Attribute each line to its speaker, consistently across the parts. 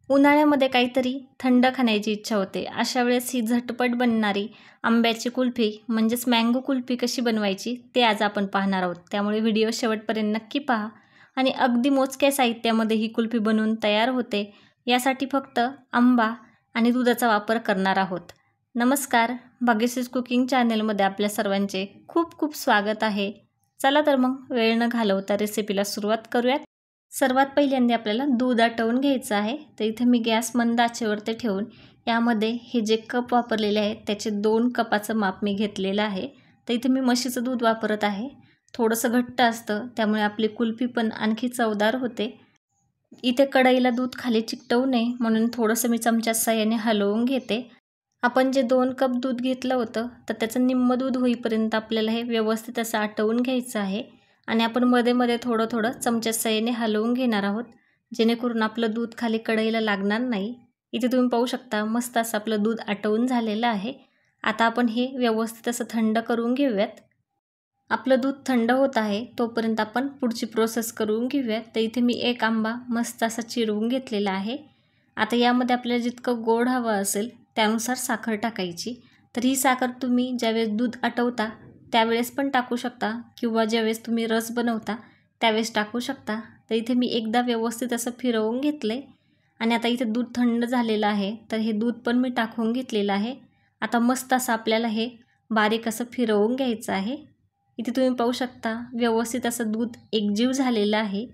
Speaker 1: उन्हाळ्यामध्ये काहीतरी थंड खाण्याची इच्छा होते। अशा वेळेस ही झटपट बनणारी आंब्याची कुल्फी म्हणजेच मँगो कुल्फी कशी बनवायची ते आज आपण पाहणार आहोत। त्यामुळे व्हिडिओ शेवटपर्यंत नक्की पहा आणि अगदी मोजक्या साहित्यामध्ये ही कुल्फी बनवून तयार होते। यासाठी फक्त आंबा आणि दुधाचा वापर करणार आहोत। नमस्कार, भाग्यश्री कुकिंग चॅनलमध्ये आपल्या सर्वांचे खूप खूप स्वागत आहे। चला तर मग वेळ न घालवता रेसिपीला सुरुवात करूयात। सर्वात पहिल्यांदा आपल्याला दूध आटवून घ्यायचं आहे। तर इथे मी गॅस मंद आचेवरती ठेवून यामध्ये हे जे कप वापरलेले आहेत त्याचे 2 कपाचं माप मी घेतलेलं आहे। तर इथे मी म्हशीचं दूध वापरत आहे। थोडंसं घट्ट असतं त्यामुळे आपली कुल्फी पण आणखी चवदार होते। इथे कढईला दूध खाली चिकटवू नये म्हणून थोडंसं मी चमच्याच्या साहाय्याने हलवून घेते। आपण जे 2 कप दूध घेतलं होतं तर त्याचं निम्म दूध होईपर्यंत आपल्याला हे व्यवस्थित असं आटवून घ्यायचं आहे आणि आपण मध्ये थोडं चमच्याच्या साहाय्याने हलवून घेणार आहोत, जेणेकरून आपलं दूध खाली कढईला लागणार नाही। इथे तुम्ही पाहू शकता मस्त असं आपलं दूध आटवून झालेलं आहे। आता आपण हे व्यवस्थित असं थंड करून घेऊयात। आपलं दूध थंड होत आहे तोपर्यंत आपण पुढची प्रोसेस करून घेऊयात। तर इथे मी एक आंबा मस्त असा चिरवून घेतलेला आहे। आता यामध्ये आपल्याला जितकं गोड हवं असेल त्यानुसार साखर टाकायची। तर ही साखर तुम्ही ज्यावेळेस दूध आटवता त्यावेळेस पण टाकू शकता किंवा ज्यावेळेस तुम्ही रस बनवता त्यावेळेस टाकू शकता। तर इथे मी एकदा व्यवस्थित असं फिरवून घेतले आणि आता इथे दूध थंड झालेलं आहे तर हे दूध पण मी टाकून घेतलेलं आहे। आता मस्त असं आपल्याला हे बारीक असं फिरवून घ्यायचं आहे। इथे तुम्ही पाहू शकता व्यवस्थित असं दूध एकजीव झालेलं आहे।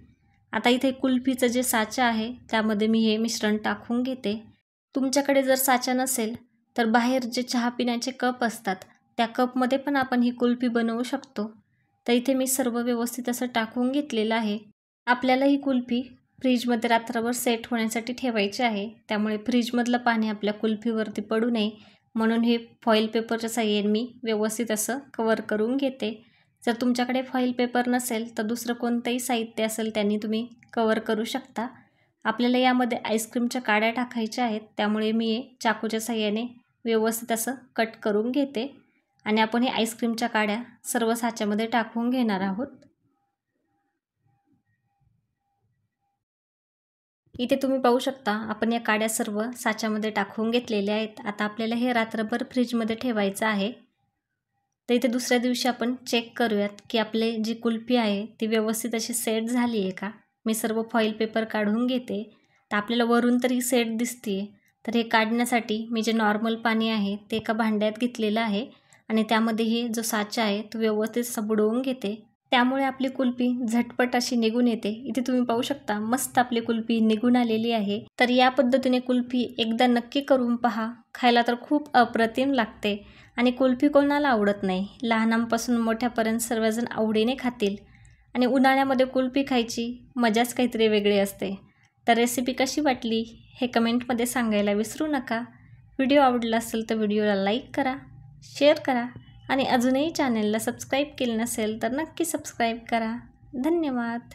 Speaker 1: आता इथे कुल्फीचं जे साचा आहे त्यामध्ये मी हे मिश्रण टाकून घेते। तुमच्याकडे जर साचा नसेल तर बाहेर जे चहा पिण्याचे कप असतात त्या कपमध्ये पण आपण ही कुल्फी बनवू शकतो। तर इथे मी सर्व व्यवस्थित असं टाकून घेतलेलं आहे। आपल्याला ही कुल्फी फ्रीजमध्ये रात्रभर सेट होण्यासाठी ठेवायची आहे, त्यामुळे फ्रीजमधलं पाणी आपल्या कुल्फीवरती पडू नये म्हणून हे फॉईल पेपरच्या साहाय्याने मी व्यवस्थित असं कवर करून घेते। जर तुमच्याकडे फॉईल पेपर नसेल तर दुसरं कोणतंही साहित्य असेल त्यांनी तुम्ही कवर करू शकता। आपल्याला यामध्ये आईस्क्रीमच्या काड्या टाकायच्या आहेत, त्यामुळे मी हे चाकूच्या साहाय्याने व्यवस्थित असं कट करून घेते आणि आपण हे आईस्क्रीमच्या काड्या सर्व साच्यामध्ये टाकून घेणार आहोत। इथे तुम्ही पाहू शकता आपण या काड्या सर्व साच्यामध्ये टाकून घेतलेल्या आहेत। आता आपल्याला हे रात्रभर फ्रीजमध्ये ठेवायचं आहे। तर इथे दुसऱ्या दिवशी आपण चेक करूयात की आपले जी कुल्फी आहे ती व्यवस्थित अशी सेट झाली आहे का। मी सर्व फॉईल पेपर काढून घेते। तर आपल्याला वरून तरी सेट दिसते। तर हे काढण्यासाठी मी जे नॉर्मल पाणी आहे ते एका भांड्यात घेतलेलं आहे आणि त्यामध्ये हे जो साचा आहे तो व्यवस्थित असं बुडवून घेते। त्यामुळे आपली कुल्फी झटपट अशी निघून येते। इथे तुम्ही पाहू शकता मस्त आपली कुल्फी निघून आलेली आहे। तर या पद्धतीने कुल्फी एकदा नक्की करून पहा। खायला तर खूप अप्रतिम लागते आणि कुल्फी कोणाला आवडत नाही, लहानांपासून मोठ्यापर्यंत सर्वजण आवडीने खातील आणि उन्हाळ्यामध्ये कुल्फी खायची मजाच काहीतरी वेगळी असते। तर रेसिपी कशी वाटली हे कमेंटमध्ये सांगायला विसरू नका। व्हिडिओ आवडला असेल तर व्हिडिओला लाईक करा, शेअर करा आणि अजूनही चॅनलला सबस्क्राईब केलं नसेल तर नक्की सबस्क्राईब करा। धन्यवाद।